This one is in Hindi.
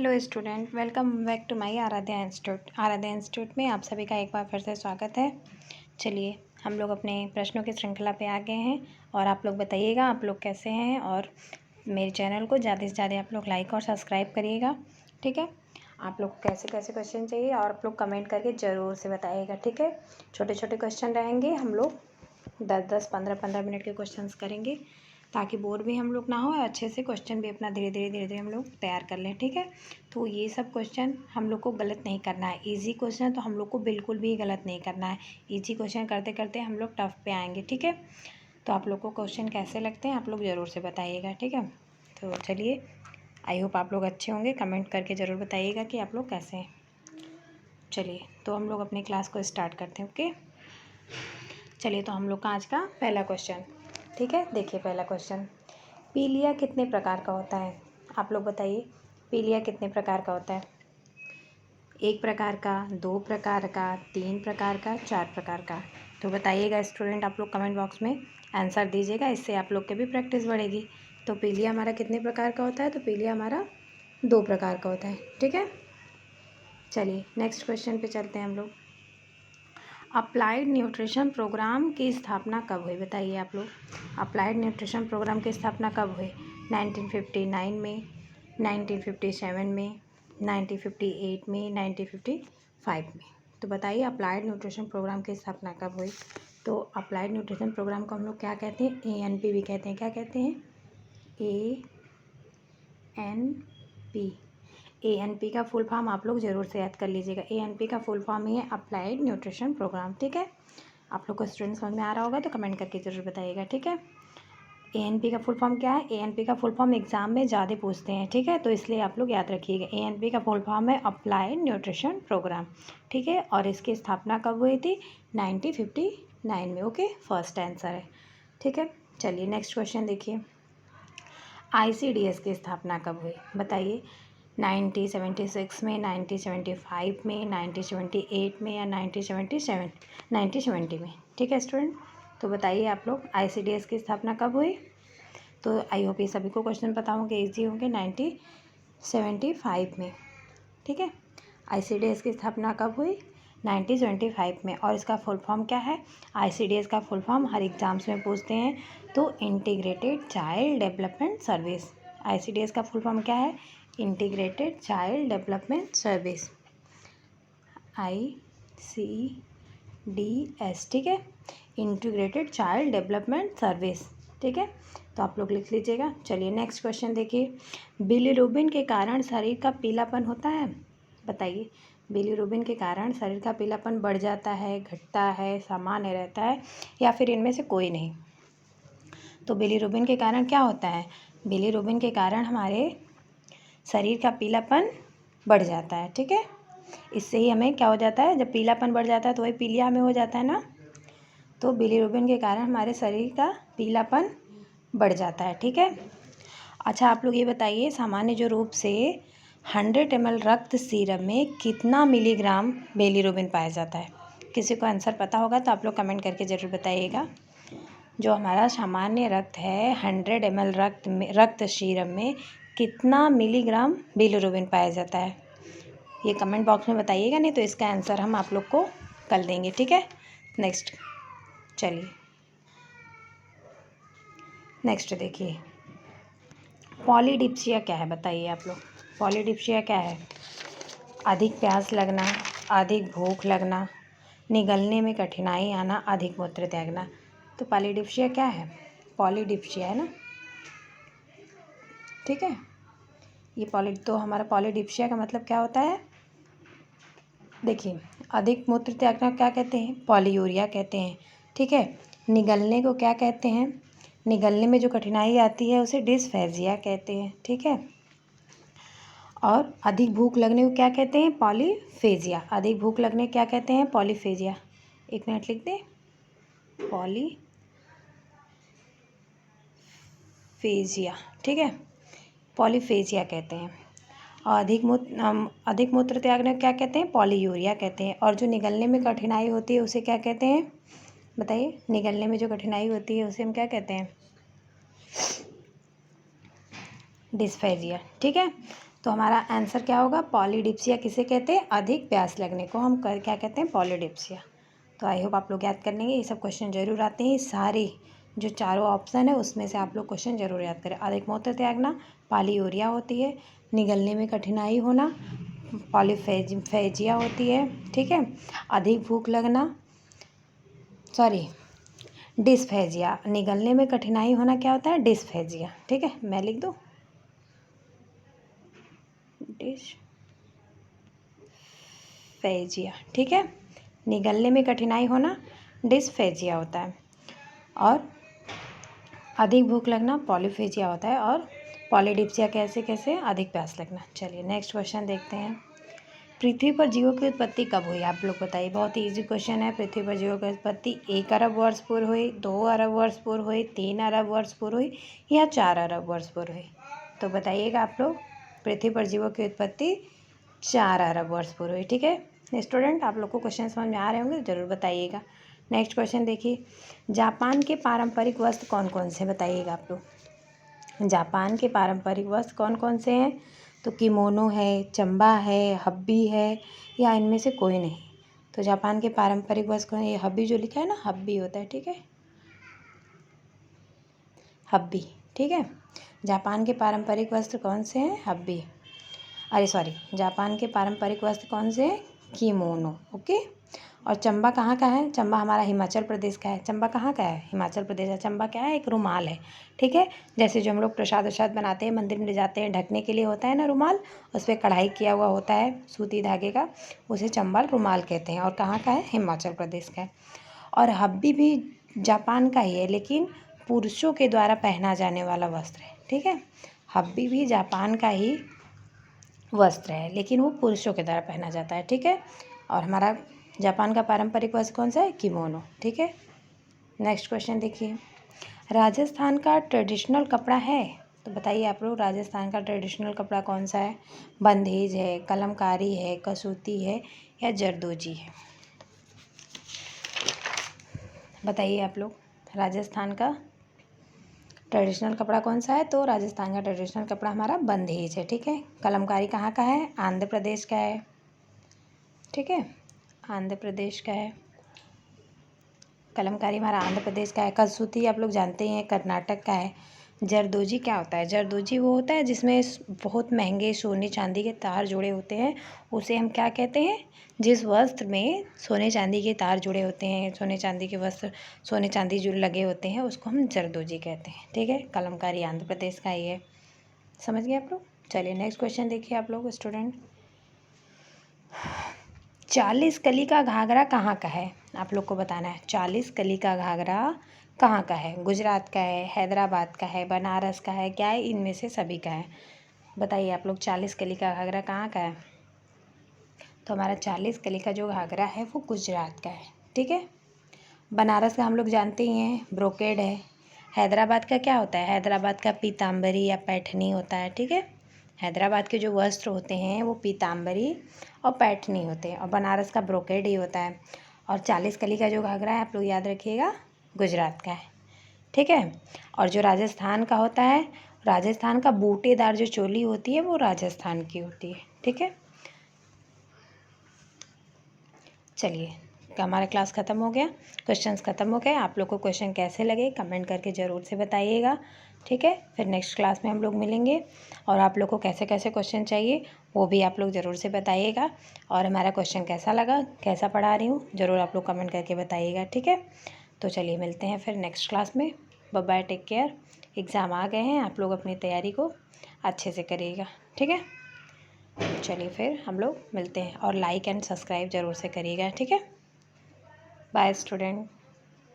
Hello student, welcome back to my Aaradhya institute में आप सभी का एक बार फिर से स्वागत है। चलिए हम लोग अपने प्रश्नों की श्रृंखला पे आ गए हैं और आप लोग बताइएगा आप लोग कैसे हैं और मेरे चैनल को ज़्यादा से ज़्यादा आप लोग लाइक और सब्सक्राइब करिएगा। ठीक है, आप लोग को कैसे कैसे क्वेश्चन चाहिए और आप लोग कमेंट करके ज़रूर से बताइएगा। ठीक है, छोटे छोटे क्वेश्चन रहेंगे, हम लोग 10-10 15-15 मिनट के क्वेश्चंस करेंगे ताकि बोर भी हम लोग ना हो और अच्छे से क्वेश्चन भी अपना धीरे धीरे हम लोग तैयार कर लें। ठीक है, तो ये सब क्वेश्चन हम लोग को गलत नहीं करना है। इजी क्वेश्चन तो हम लोग को बिल्कुल भी गलत नहीं करना है। इजी क्वेश्चन करते करते हम लोग टफ पे आएंगे। ठीक है, तो आप लोग को क्वेश्चन कैसे लगते हैं आप लोग ज़रूर से बताइएगा। ठीक है, तो चलिए, आई होप आप लोग अच्छे होंगे। कमेंट करके ज़रूर बताइएगा कि आप लोग कैसे हैं। चलिए, तो हम लोग अपनी क्लास को स्टार्ट करते हैं। ओके, चलिए, तो हम लोग का आज का पहला क्वेश्चन, ठीक है, देखिए पहला क्वेश्चन, पीलिया कितने प्रकार का होता है? आप लोग बताइए, पीलिया कितने प्रकार का होता है? 1 प्रकार का, 2 प्रकार का, 3 प्रकार का, 4 प्रकार का? तो बताइएगा स्टूडेंट, आप लोग कमेंट बॉक्स में आंसर दीजिएगा, इससे आप लोग के भी प्रैक्टिस बढ़ेगी। तो पीलिया हमारा कितने प्रकार का होता है? तो पीलिया हमारा 2 प्रकार का होता है। ठीक है, चलिए नेक्स्ट क्वेश्चन पे चलते हैं हम लोग। अप्लाइड न्यूट्रिशन प्रोग्राम की स्थापना कब हुई? बताइए आप लोग, अप्लाइड न्यूट्रिशन प्रोग्राम की स्थापना कब हुई? 1959 में, 1957 में, 1958 में, 1955 में? तो बताइए अप्लाइड न्यूट्रिशन प्रोग्राम की स्थापना कब हुई? तो अप्लाइड न्यूट्रिशन प्रोग्राम को हम लोग क्या कहते हैं? ANP भी कहते हैं। क्या कहते हैं? ANP। ANP का फुल फॉर्म आप लोग ज़रूर से याद कर लीजिएगा। ANP का फुल फॉर्म ही है अप्लाइड न्यूट्रिशन प्रोग्राम। ठीक है, आप लोग को स्टूडेंट समझ में आ रहा होगा तो कमेंट करके ज़रूर बताइएगा। ठीक है, ANP का फुल फॉर्म क्या है? ANP का फुल फॉर्म एग्जाम में ज़्यादा पूछते हैं। ठीक है, तो इसलिए आप लोग याद रखिएगा। ANP का फुल फॉर्म है अप्लाइड न्यूट्रिशन प्रोग्राम। ठीक है, और इसकी स्थापना कब हुई थी? 1959 में। ओके, फर्स्ट आंसर है। ठीक है, चलिए नेक्स्ट क्वेश्चन देखिए, ICDS की स्थापना कब हुई? बताइए, 1976 में, 1975 में, 1978 में या 1970 में? ठीक है स्टूडेंट, तो बताइए आप लोग ICDS की स्थापना कब हुई? तो आई होप ये सभी को क्वेश्चन पता होंगे, ईजी होंगे। 1975 में। ठीक है, ICDS की स्थापना कब हुई? 1975 में। और इसका फुल फॉर्म क्या है? ICDS का फुल फॉर्म हर एग्जाम्स में पूछते हैं, तो integrated child development service. ICDS का फुल फॉर्म क्या है? Integrated child development service, ICDS। ठीक है, इंटीग्रेटेड चाइल्ड डेवलपमेंट सर्विस। ठीक है, तो आप लोग लिख लीजिएगा। चलिए नेक्स्ट क्वेश्चन देखिए, बिलीरुबिन के कारण शरीर का पीलापन होता है? बताइए, बिलीरुबिन के कारण शरीर का पीलापन बढ़ जाता है, घटता है, सामान्य रहता है या फिर इनमें से कोई नहीं? तो बिलीरुबिन के कारण क्या होता है? बिलीरुबिन के कारण हमारे शरीर का पीलापन बढ़ जाता है। ठीक है, इससे ही हमें क्या हो जाता है? जब पीलापन बढ़ जाता है तो वही पीलिया में हो जाता है ना। तो बिलीरुबिन के कारण हमारे शरीर का पीलापन बढ़ जाता है। ठीक है, अच्छा आप लोग ये बताइए, सामान्य जो रूप से 100 ml रक्त सीरम में कितना मिलीग्राम बिलीरुबिन पाया जाता है? किसी को आंसर पता होगा तो आप लोग कमेंट करके ज़रूर बताइएगा। जो हमारा सामान्य रक्त है, 100 ml रक्त सीरम में कितना मिलीग्राम बिलीरुबिन पाया जाता है? ये कमेंट बॉक्स में बताइएगा, नहीं तो इसका आंसर हम आप लोग को कल देंगे। ठीक है, नेक्स्ट चलिए नेक्स्ट देखिए, पॉलीडिप्सिया क्या है? बताइए आप लोग, पॉलीडिप्सिया क्या है? अधिक प्यास लगना, अधिक भूख लगना, निगलने में कठिनाई आना, अधिक मूत्र त्यागना। तो पॉलीडिप्सिया क्या है? पॉलीडिप्सिया है ना। ठीक है, ये तो हमारा पॉलीडिप्सिया का मतलब क्या होता है? देखिए, अधिक मूत्र त्यागना क्या कहते हैं? पॉलीयूरिया कहते हैं। ठीक है, निगलने को क्या कहते हैं? निगलने में जो कठिनाई आती है उसे डिस्फेजिया कहते हैं। ठीक है, और अधिक भूख लगने को क्या कहते हैं? पॉलीफेजिया। अधिक भूख लगने क्या कहते हैं? पॉलीफेजिया। एक मिनट लिख दें, पॉलीफेजिया। ठीक है, पॉलीफेजिया कहते हैं। और अधिक मूत्र त्यागने को क्या कहते हैं? पॉलीयूरिया कहते हैं। और जो निगलने में कठिनाई होती है उसे क्या कहते हैं? बताइए, निगलने में जो कठिनाई होती है उसे हम क्या कहते हैं? डिस्फेजिया। ठीक है, तो हमारा आंसर क्या होगा, पॉलीडिप्सिया किसे कहते हैं, अधिक प्यास लगने को हम क्या कहते हैं, पॉलीडिप्सिया। तो आई होप आप लोग याद कर लेंगे, ये सब क्वेश्चन जरूर आते हैं, सारे जो चारों ऑप्शन है उसमें से आप लोग क्वेश्चन जरूर याद करें। अधिक मूत्र त्यागना पॉलीयूरिया होती है, निगलने में कठिनाई होना पॉलीफेजिया होती है, ठीक है। अधिक भूख लगना डिस्फेजिया, निगलने में कठिनाई होना क्या होता है, डिस्फेजिया, ठीक है। मैं लिख दूँ डिस्फेजिया, ठीक है। निगलने में कठिनाई होना डिस्फेजिया होता है, और अधिक भूख लगना पॉलीफेजिया होता है, और पॉलीडिप्सिया कैसे अधिक प्यास लगना। चलिए नेक्स्ट क्वेश्चन देखते हैं। पृथ्वी पर जीवों की उत्पत्ति कब हुई, आप लोग बताइए। बहुत ही इजी क्वेश्चन है। पृथ्वी पर जीवों की उत्पत्ति 1 अरब वर्ष पूर्व हुई, 2 अरब वर्ष पूर्व हुई, 3 अरब वर्ष पूर्व हुई, या 4 अरब वर्ष पूर्व हुई। तो बताइएगा आप लोग। पृथ्वी पर जीवों की उत्पत्ति 4 अरब वर्ष पूर्व हुई, ठीक है। स्टूडेंट, आप लोग को क्वेश्चन समझ में आ रहे होंगे, ज़रूर बताइएगा। नेक्स्ट क्वेश्चन देखिए। जापान के पारंपरिक वस्त्र कौन कौन से, बताइएगा आप लोग। जापान के पारंपरिक वस्त्र कौन कौन से हैं, तो किमोनो है, चंबा है, हब्बी है, या इनमें से कोई नहीं। तो जापान के पारंपरिक वस्त्र कौन है, ये हब्बी जो लिखा है ना, हब्बी होता है, ठीक है, हब्बी, ठीक है। जापान के पारंपरिक वस्त्र कौन से हैं, हब्बी, जापान के पारंपरिक वस्त्र कौन से हैं, किमोनो, ओके। और चंबा कहाँ का है, चंबा हमारा हिमाचल प्रदेश का है। चंबा कहाँ का है, हिमाचल प्रदेश है। चंबा क्या है, एक रुमाल है, ठीक है। जैसे जो हम लोग प्रसाद वसाद बनाते हैं, मंदिर में ले जाते हैं, ढकने के लिए होता है ना रुमाल, उस पर कढ़ाई किया हुआ होता है सूती धागे का, उसे चंबा रुमाल कहते हैं। और कहाँ का है, हिमाचल प्रदेश का है। और हब्बी भी जापान का ही है, लेकिन पुरुषों के द्वारा पहना जाने वाला वस्त्र है, ठीक है। हब्बी भी जापान का ही वस्त्र है, लेकिन वो पुरुषों के द्वारा पहना जाता है, ठीक है। और हमारा जापान का पारंपरिक वस्त्र कौन सा है, किमोनो, ठीक है। नेक्स्ट क्वेश्चन देखिए। राजस्थान का ट्रेडिशनल कपड़ा है, तो बताइए आप लोग, राजस्थान का ट्रेडिशनल कपड़ा कौन सा है, बंधेज है, कलमकारी है, कसूती है, या जरदोजी है। बताइए आप लोग, राजस्थान का ट्रेडिशनल कपड़ा कौन सा है, तो राजस्थान का ट्रेडिशनल कपड़ा हमारा बंधेज है, ठीक है। कलमकारी कहाँ का है, आंध्र प्रदेश का है, ठीक है, आंध्र प्रदेश का है। कलमकारी हमारा आंध्र प्रदेश का है। कसूती आप लोग जानते ही हैं, कर्नाटक का है। जरदोजी क्या होता है, जरदोजी वो होता है जिसमें बहुत महंगे सोने चांदी के तार जुड़े होते हैं, उसे हम क्या कहते हैं, जिस वस्त्र में सोने चांदी के तार जुड़े होते हैं, सोने चांदी के वस्त्र, सोने चांदी जो लगे होते हैं, उसको हम जरदोजी कहते हैं, ठीक है। कलमकारी आंध्र प्रदेश का ही है, समझ गए आप लोग। चलिए नेक्स्ट क्वेश्चन देखिए आप लोग स्टूडेंट। 40 कली का घाघरा कहाँ का है, आप लोग को बताना है। 40 कली का घाघरा कहाँ का है, गुजरात का है, हैदराबाद का है, बनारस का है, क्या है, इनमें से सभी का है। बताइए आप लोग, 40 कली का घाघरा कहाँ का है। तो हमारा 40 कली का जो घाघरा है वो गुजरात का है, ठीक है। बनारस का हम लोग जानते ही हैं, ब्रोकेड है। हैदराबाद का क्या होता है, हैदराबाद का पीताम्बरी या पैठनी होता है, ठीक है। हैदराबाद के जो वस्त्र होते हैं वो पीताम्बरी और पैठनी होते हैं, और बनारस का ब्रोकेड ही होता है। और 40 कली का जो घाघरा है, आप लोग याद रखिएगा, गुजरात का है, ठीक है। और जो राजस्थान का होता है, राजस्थान का बूटेदार जो चोली होती है वो राजस्थान की होती है, ठीक है। चलिए, हमारा क्लास ख़त्म हो गया, क्वेश्चंस ख़त्म हो गए। आप लोग को क्वेश्चन कैसे लगे कमेंट करके ज़रूर से बताइएगा, ठीक है। फिर नेक्स्ट क्लास में हम लोग मिलेंगे, और आप लोग को कैसे कैसे क्वेश्चन चाहिए वो भी आप लोग ज़रूर से बताइएगा। और हमारा क्वेश्चन कैसा लगा, कैसा पढ़ा रही हूँ, ज़रूर आप लोग कमेंट करके बताइएगा, ठीक है। तो चलिए मिलते हैं फिर नेक्स्ट क्लास में। Bye bye, take care. Exam आ गए हैं, आप लोग अपनी तैयारी को अच्छे से करिएगा, ठीक है। चलिए फिर हम लोग मिलते हैं, और लाइक एंड सब्सक्राइब ज़रूर से करिएगा, ठीक है। Bye student.